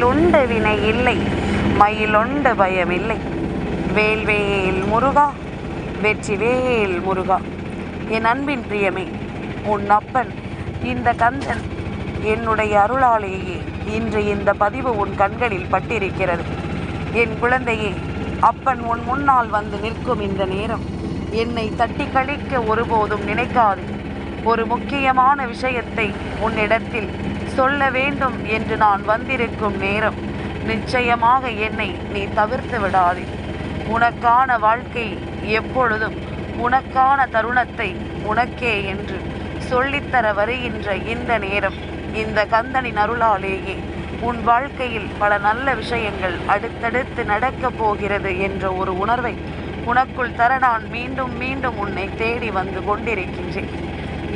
வேலுண்டு வினை இல்லை, மயிலுண்டு பயமில்லை. வேல்வேல் முருகா, வெற்றிவேல் முருகா. என் அன்பின் பிரியமே, உன் அப்பன் இந்த கந்தன் என்னுடைய அருளாலேயே இன்று இந்த பதிவு உன் கண்களில் பட்டிருக்கிறது. என் குழந்தையே, அப்பன் உன் முன்னால் வந்து நிற்கும் இந்த நேரம் என்னை தட்டி கழிக்க ஒருபோதும் நினைக்காது. ஒரு முக்கியமான விஷயத்தை உன்னிடத்தில் சொல்ல வேண்டும் என்று நான் வந்திருக்கும் நேரம். நிச்சயமாக என்னை நீ தவிர்த்து விடாதே. உனக்கான வாழ்க்கை எப்பொழுதும் உனக்கான தருணத்தை உனக்கே என்று சொல்லித்தர வருகின்ற இந்த நேரம், இந்த கந்தனின் அருளாலேயே உன் வாழ்க்கையில் பல நல்ல விஷயங்கள் அடுத்தடுத்து நடக்கப் போகிறது என்ற ஒரு உணர்வை உனக்குள் தர நான் மீண்டும் மீண்டும் உன்னை தேடி வந்து கொண்டிருக்கின்றேன்.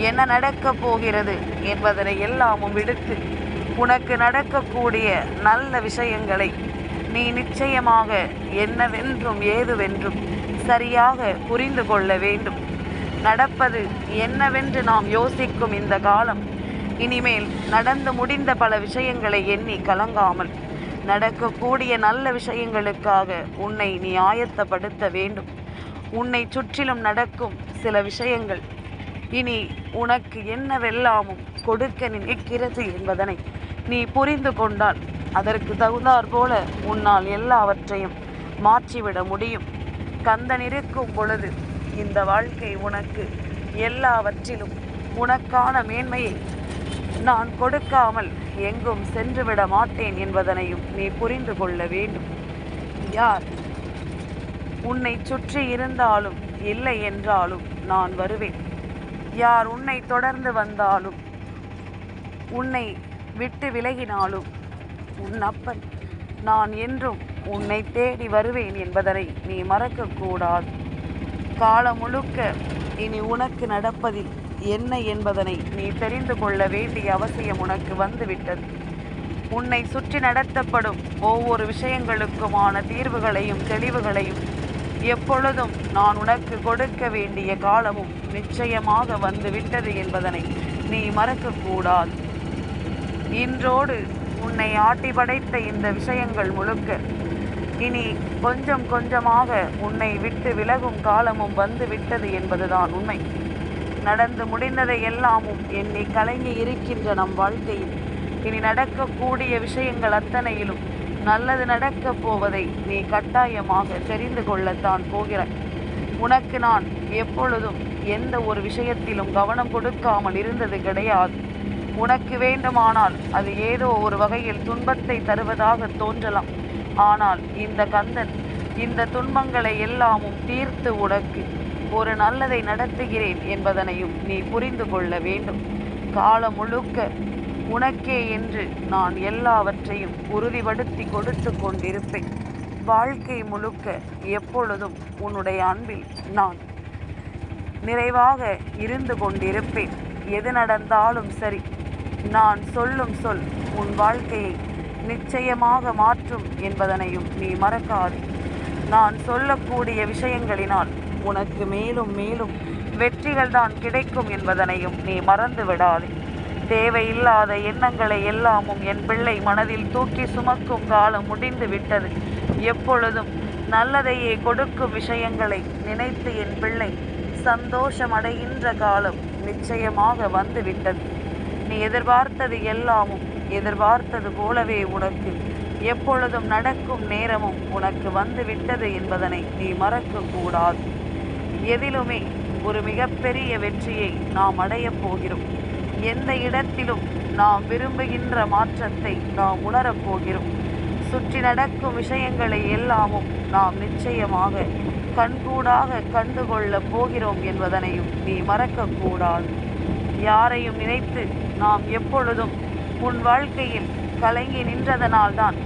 என்ன நடக்கப் போகிறது என்பதனை எல்லாமும் விடுத்து உனக்கு நடக்கக்கூடிய நல்ல விஷயங்களை நீ நிச்சயமாக என்னவென்றும் ஏதுவென்றும் சரியாக புரிந்து கொள்ள வேண்டும். நடப்பது என்னவென்று நாம் யோசிக்கும் இந்த காலம் இனிமேல் நடந்து முடிந்த பல விஷயங்களை எண்ணி கலங்காமல் நடக்கக்கூடிய நல்ல விஷயங்களுக்காக உன்னை நீ ஆயத்தப்படுத்த வேண்டும். உன்னை சுற்றிலும் நடக்கும் சில விஷயங்கள் இனி உனக்கு என்னவெல்லாமும் கொடுக்க நினைக்கிறது என்பதனை நீ புரிந்து கொண்டால் அதற்கு தகுந்தாற் போல உன்னால் எல்லாவற்றையும் மாற்றிவிட முடியும். கந்தன் இருக்கும் பொழுது இந்த வாழ்க்கை உனக்கு எல்லாவற்றிலும் உனக்கான மேன்மையை நான் கொடுக்காமல் எங்கும் சென்றுவிட மாட்டேன் என்பதனையும் நீ புரிந்து கொள்ள வேண்டும். யார் உன்னை சுற்றி இருந்தாலும் இல்லை என்றாலும் நான் வருவேன். யார் உன்னை தொடர்ந்து வந்தாலும் உன்னை விட்டு விலகினாலும் உன் அப்பன் நான் என்றும் உன்னை தேடி வருவேன் என்பதனை நீ மறக்கக்கூடாது. காலம் முழுக்க இனி உனக்கு நடப்பதில் என்ன என்பதனை நீ தெரிந்து கொள்ள வேண்டிய அவசியம் உனக்கு வந்துவிட்டது. உன்னை சுற்றி நடத்தப்படும் ஒவ்வொரு விஷயங்களுக்குமான தீர்வுகளையும் தெளிவுகளையும் எப்பொழுதும் நான் உனக்கு கொடுக்க வேண்டிய காலமும் நிச்சயமாக வந்துவிட்டது என்பதனை நீ மறக்கக்கூடாது. இன்றோடு உன்னை ஆட்டி படைத்த இந்த விஷயங்கள் முழுக்க இனி கொஞ்சம் கொஞ்சமாக உன்னை விட்டு விலகும் காலமும் வந்து விட்டது என்பதுதான் உண்மை. நடந்து முடிந்ததை எல்லாமும் எண்ணி கலங்கி இருக்கின்ற நம் வாழ்க்கையில் இனி நடக்கக்கூடிய விஷயங்கள் அத்தனையிலும் நல்லது நடக்கப் போவதை நீ கட்டாயமாக தெரிந்து கொள்ளத்தான் போகிறாய். உனக்கு நான் எப்பொழுதும் எந்த ஒரு விஷயத்திலும் கவனம் கொடுக்காமல் இருந்தது கிடையாது. உனக்கு வேண்டுமானால் அது ஏதோ ஒரு வகையில் துன்பத்தை தருவதாக தோன்றலாம். ஆனால் இந்த கந்தன் இந்த துன்பங்களை எல்லாமும் தீர்த்து உனக்கு ஒரு நல்லதை நடத்துகிறேன் என்பதனையும் நீ புரிந்து கொள்ள வேண்டும். காலம் முழுக்க உனக்கே என்று நான் எல்லாவற்றையும் உறுதிப்படுத்தி கொடுத்து கொண்டிருப்பேன். வாழ்க்கை முழுக்க எப்பொழுதும் உன்னுடைய அன்பில் நான் நிறைவாக இருந்து கொண்டிருப்பேன். எது நடந்தாலும் சரி, நான் சொல்லும் சொல் உன் வாழ்க்கையை நிச்சயமாக மாற்றும் என்பதனையும் நீ மறக்காதே. நான் சொல்லக்கூடிய விஷயங்களினால் உனக்கு மேலும் மேலும் வெற்றிகள் தான் கிடைக்கும் என்பதனையும் நீ மறந்து விடாதே. தேவையில்லாத எண்ணங்களை எல்லாமும் என் பிள்ளை மனதில் தூக்கி சுமக்கும் காலம் முடிந்து விட்டது. எப்பொழுதும் நல்லதையே கொடுக்கும் விஷயங்களை நினைத்து என் பிள்ளை சந்தோஷமடைகின்ற காலம் நிச்சயமாக வந்து விட்டது. நீ எதிர்பார்த்தது எல்லாமும் எதிர்பார்த்தது போலவே உனக்கு எப்பொழுதும் நடக்கும் நேரமும் உனக்கு வந்து விட்டது என்பதனை நீ மறக்கக்கூடாது. எதிலுமே ஒரு மிகப்பெரிய வெற்றியை நாம் அடையப் போகிறோம். எந்த இடத்திலும் நாம் விரும்புகின்ற மாற்றத்தை நாம் உணரப்போகிறோம். சுற்றி நடக்கும் விஷயங்களை எல்லாமும் நாம் நிச்சயமாக கண்கூடாக கண்டுகொள்ளப் போகிறோம் என்பதனையும் நீ மறக்கக்கூடாது. யாரையும் நினைத்து நாம் எப்பொழுதும் உன் வாழ்க்கையில் கலங்கி நின்றதனால்தான்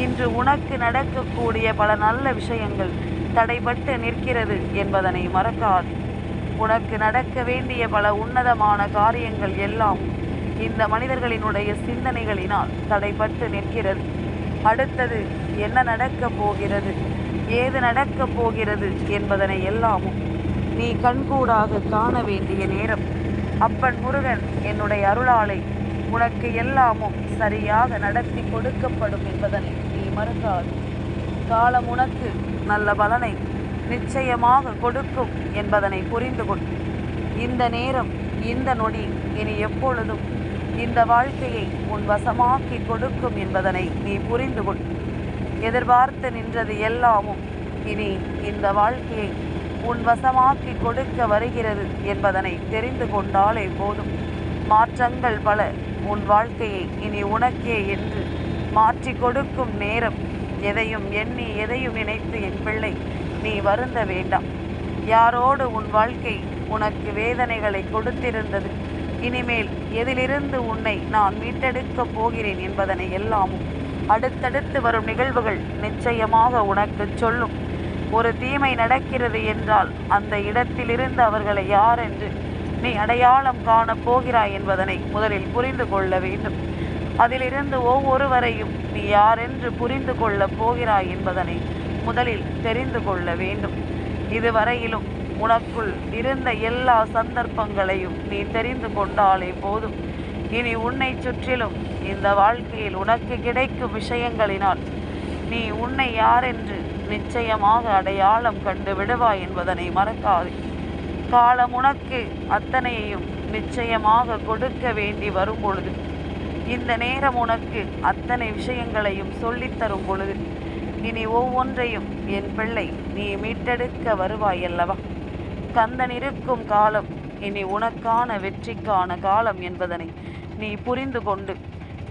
இன்று உனக்கு நடக்கக்கூடிய பல நல்ல விஷயங்கள் தடைபட்டு நிற்கிறது என்பதனை மறக்காது. உனக்கு நடக்க வேண்டிய பல உன்னதமான காரியங்கள் எல்லாம் இந்த மனிதர்களினுடைய சிந்தனைகளினால் தடைபட்டு நிற்கிறது. அடுத்தது என்ன நடக்கப் போகிறது, ஏது நடக்கப் போகிறது என்பதனை எல்லாமும் நீ கண்கூடாக காண வேண்டிய நேரம். அப்பன் முருகன் என்னுடைய அருளாலை உனக்கு எல்லாமும் சரியாக நடத்தி கொடுக்கப்படும் என்பதனை நீ மறக்காது. காலம் உனக்கு நல்ல பலனை நிச்சயமாக கொடுக்கும் என்பதனை புரிந்து கொள். இந்த நேரம், இந்த நொடி இனி எப்பொழுதும் இந்த வாழ்க்கையை உன் வசமாக்கி கொடுக்கும் என்பதனை நீ புரிந்து கொள். எதிர்பார்த்து நின்றது எல்லாமும் இனி இந்த வாழ்க்கையை உன் வசமாக்கி கொடுக்க வருகிறது என்பதனை தெரிந்து கொண்டாலே போதும். மாற்றங்கள் பல உன் வாழ்க்கையை இனி உனக்கே என்று மாற்றி கொடுக்கும் நேரம். எதையும் எண்ணி எதையும் நினைத்து என் பிள்ளை நீ வருந்த வேண்டாம். யாரோடு உன் வாழ்க்கை உனக்கு வேதனைகளை கொடுத்திருந்தது, இனிமேல் எதிலிருந்து உன்னை நான் மீட்டெடுக்கப் போகிறேன் என்பதனை எல்லாமும் அடுத்தடுத்து வரும் நிகழ்வுகள் நிச்சயமாக உனக்கு சொல்லும். ஒரு தீமை நடக்கிறது என்றால் அந்த இடத்திலிருந்து அவர்களை யார் என்று நீ அடையாளம் காணப் போகிறாய் என்பதனை முதலில் புரிந்து கொள்ள வேண்டும். அதிலிருந்து ஒவ்வொருவரையும் நீ யாரென்று புரிந்து கொள்ளப் போகிறாய் என்பதனை முதலில் தெரிந்து கொள்ள வேண்டும். இதுவரையிலும் உனக்குள் இருந்த எல்லா சந்தர்ப்பங்களையும் நீ தெரிந்து கொண்டாலே போதும். இனி உன்னை சுற்றிலும் இந்த வாழ்க்கையில் உனக்கு கிடைக்கும் விஷயங்களினால் நீ உன்னை யாரென்று நிச்சயமாக அடையாளம் கண்டு விடுவாய் என்பதனை மறக்காதே. காலம் உனக்கு அத்தனையையும் நிச்சயமாக கொடுக்க வேண்டி வரும் பொழுது, இந்த நேரம் உனக்கு அத்தனை விஷயங்களையும் சொல்லித்தரும் பொழுது, இனி ஒவ்வொன்றையும் என் பிள்ளை நீ மீட்டெடுக்க வருவாய் அல்லவா? கந்தன் இருக்கும் காலம் இனி உனக்கான வெற்றிக்கான காலம் என்பதனை நீ புரிந்து கொண்டு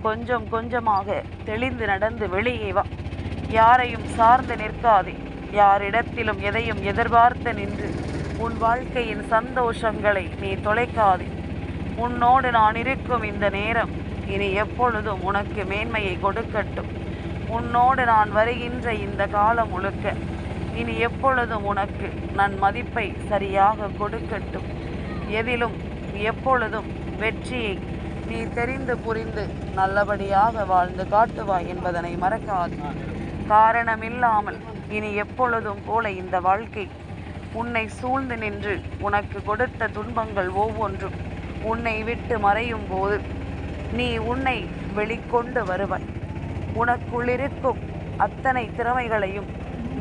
கொஞ்சம் கொஞ்சமாக தெளிந்து நடந்து வெளியே வா. யாரையும் சார்ந்து நிற்காதே. யாரிடத்திலும் எதையும் எதிர்பார்த்து நின்று உன் வாழ்க்கையின் சந்தோஷங்களை நீ தொலைக்காதே. உன்னோடு நான் இருக்கும் இந்த நேரம் இனி எப்பொழுதும் உனக்கு மேன்மையை கொடுக்கட்டும். உன்னோடு நான் வருகின்ற இந்த காலம் முழுக்க இனி எப்பொழுதும் உனக்கு நன் மதிப்பை சரியாக கொடுக்கட்டும். எதிலும் எப்பொழுதும் வெற்றியை நீ தெரிந்து புரிந்து நல்லபடியாக வாழ்ந்து காட்டுவாய் என்பதனை மறக்காது. காரணமில்லாமல் இனி எப்பொழுதும் போல இந்த வாழ்க்கை உன்னை சூழ்ந்து நின்று உனக்கு கொடுத்த துன்பங்கள் ஒவ்வொன்றும் உன்னை விட்டு மறையும் போது நீ உன்னை வெளிக்கொண்டு வருவாய். உனக்குள்ளிருக்கும் அத்தனை திறமைகளையும்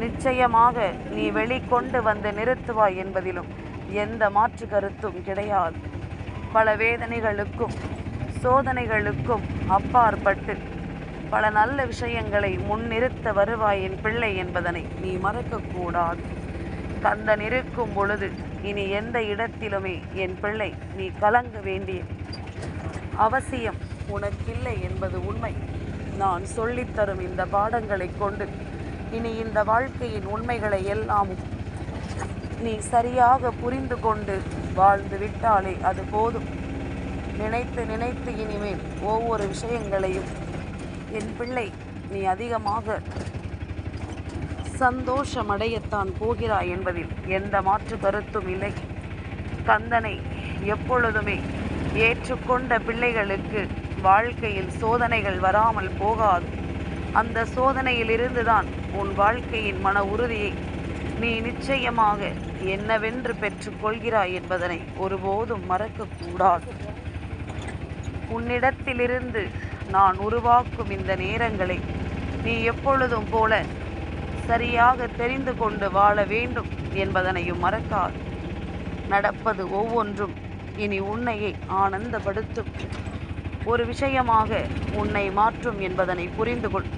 நிச்சயமாக நீ வெளிக்கொண்டு வந்து நிறுத்துவாய் என்பதிலும் எந்த மாற்று கருத்தும் கிடையாது. பல வேதனைகளுக்கும் சோதனைகளுக்கும் அப்பாற்பட்டு பல நல்ல விஷயங்களை முன்னிறுத்த வருவாய் என் பிள்ளை என்பதனை நீ மறக்கக்கூடாது. கந்தன் இருக்கும் பொழுது இனி எந்த இடத்திலுமே என் பிள்ளை நீ கலங்க வேண்டிய அவசியம் உனக்கில்லை என்பது உண்மை. நான் சொல்லித்தரும் இந்த பாடங்களை கொண்டு இனி இந்த வாழ்க்கையின் உண்மைகளை எல்லாமும் நீ சரியாக புரிந்து கொண்டு வாழ்ந்து விட்டாலே அது போதும். நினைத்து நினைத்து இனிமேல் ஒவ்வொரு விஷயங்களையும் என் பிள்ளை நீ அதிகமாக சந்தோஷமடையத்தான் போகிறாய் என்பதில் எந்த மாற்று கருத்தும் இல்லை. கந்தனை எப்பொழுதுமே ஏற்றுக்கொண்ட பிள்ளைகளுக்கு வாழ்க்கையில் சோதனைகள் வராமல் போகாது. அந்த சோதனையிலிருந்து தான் உன் வாழ்க்கையின் மன உறுதியை நீ நிச்சயமாக என்னவென்று பெற்றுக்கொள்கிறாய் என்பதனை ஒருபோதும் மறக்கக்கூடாது. உன்னிடத்திலிருந்து நான் உருவாக்கும் இந்த நேரங்களை நீ எப்பொழுதும் போல சரியாக தெரிந்து கொண்டு வாழ வேண்டும் என்பதனையும் மறக்காது. நடப்பது ஒவ்வொன்றும் இனி உன்னையே ஆனந்தப்படுத்தும் ஒரு விஷயமாக உன்னை மாற்றும் என்பதனை புரிந்து கொள்.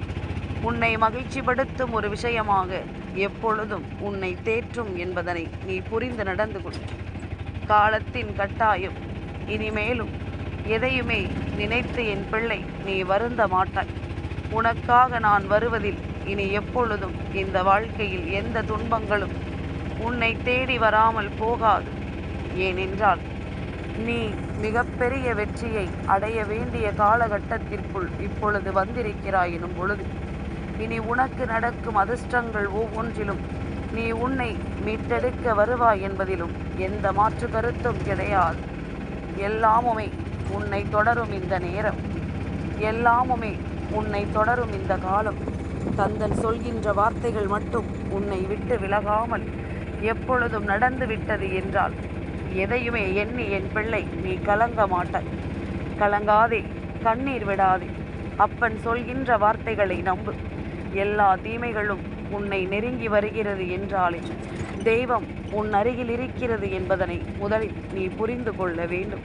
உன்னை மகிழ்ச்சிப்படுத்தும் ஒரு விஷயமாக எப்பொழுதும் உன்னை தேற்றும் என்பதனை நீ புரிந்து நடந்து கொள். காலத்தின் கட்டாயம் இனிமேலும் எதையுமே நினைத்து என் பிள்ளை நீ வருந்த மாட்டாய். உனக்காக நான் வருவதில் இனி எப்பொழுதும் இந்த வாழ்க்கையில் எந்த துன்பங்களும் உன்னை தேடி வராமல் போகாது. ஏனென்றால் நீ மிகப்பெரிய வெற்றியை அடைய வேண்டிய காலகட்டத்திற்குள் இப்பொழுது வந்திருக்கிறாய் எனும் பொழுது இனி உனக்கு நடக்கும் அதிர்ஷ்டங்கள் ஒவ்வொன்றிலும் நீ உன்னை மீட்டெடுக்க வருவாய் என்பதிலும் எந்த மாற்று கருத்தும் கிடையாது. எல்லாமுமே உன்னை தொடரும் இந்த நேரம், எல்லாமுமே உன்னை தொடரும் இந்த காலம். கந்தன் சொல்கின்ற வார்த்தைகள் மட்டும் உன்னை விட்டு விலகாமல் எப்பொழுதும் நடந்து விட்டது என்றால் எதையுமே எண்ணி என் பிள்ளை நீ கலங்க மாட்டாய். கலங்காதே, கண்ணீர் விடாதே. அப்பன் சொல்கின்ற வார்த்தைகளை நம்பு. எல்லா தீமைகளும் உன்னை நெருங்கி வருகிறது என்றாலே தெய்வம் உன் அருகில் இருக்கிறது என்பதனை முதலில் நீ புரிந்து கொள்ள வேண்டும்.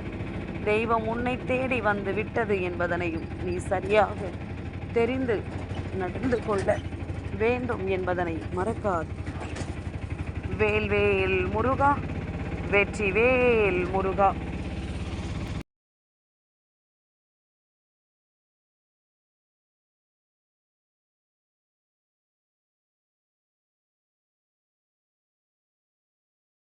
தெய்வம் உன்னை தேடி வந்து விட்டது என்பதனையும் நீ சரியாக தெரிந்து நடந்து கொள்ள வேண்டும் என்பதனை மறக்காது. வேல்வேல் முருகா, வெற்றிவேல் முருகா.